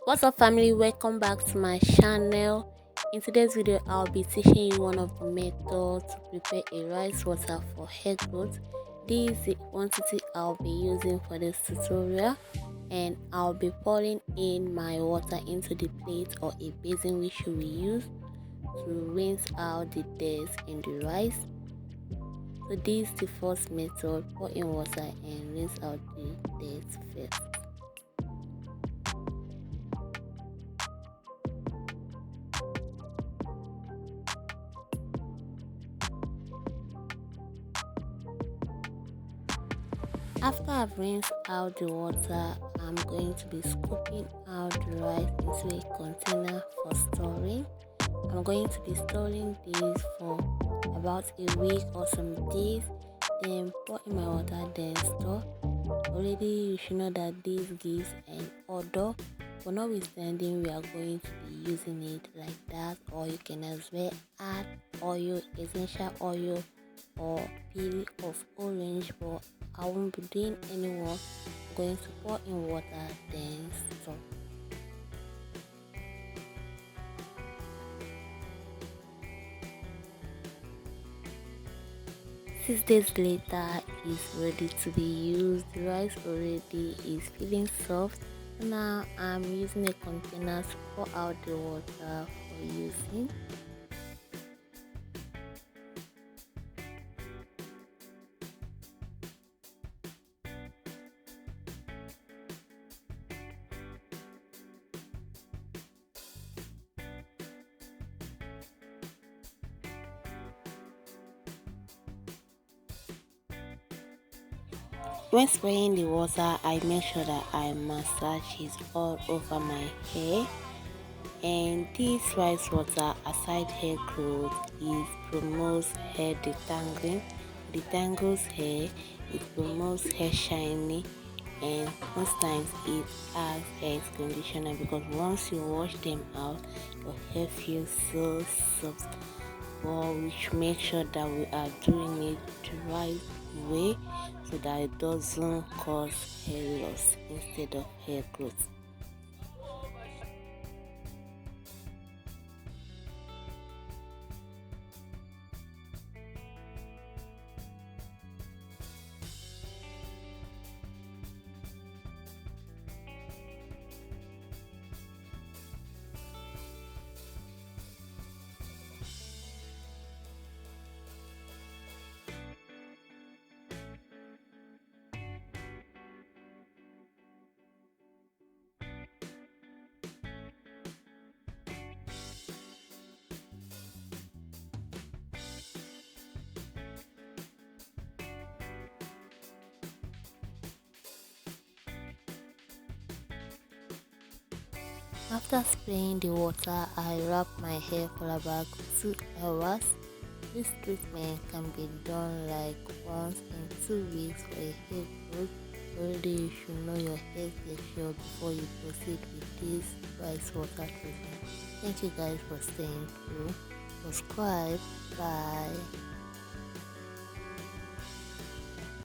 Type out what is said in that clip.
What's up, family? Welcome back to my channel. In today's video, I'll be teaching you one of the methods to prepare a rice water for hair growth. This is the quantity I'll be using for this tutorial, and I'll be pouring in my water into the plate or a basin which you will use to rinse out the dirt in the rice. So this is the first method: pour in water and rinse out the dirt first. After I've rinsed out the water, I'm going to be scooping out the rice into a container for storing. I'm going to be storing this for about a week or some days, then pour in my water, then store. Already you should know that this gives an odor, but notwithstanding we are going to be using it like that, or you can as well add oil, essential oil or peel of orange, but I won't be doing any work. I'm going to pour in water, then stop. 6 days later, it's ready to be used. The rice already is feeling soft. Now I'm using a container to pour out the water for using. When spraying the water, I make sure that I massage it all over my hair. And this rice water, aside hair growth, it promotes hair detangling. Detangles hair, it promotes hair shiny, and most times it has hair conditioner because once you wash them out, your hair feels so soft. But we should make sure that we are doing it the right way so that it doesn't cause hair loss instead of hair growth. After spraying the water, I wrap my hair for about 2 hours. This treatment can be done like once in 2 weeks for a hair growth. Already you should know your hair texture before you proceed with this rice water treatment. Thank you guys for staying through. Subscribe. Bye.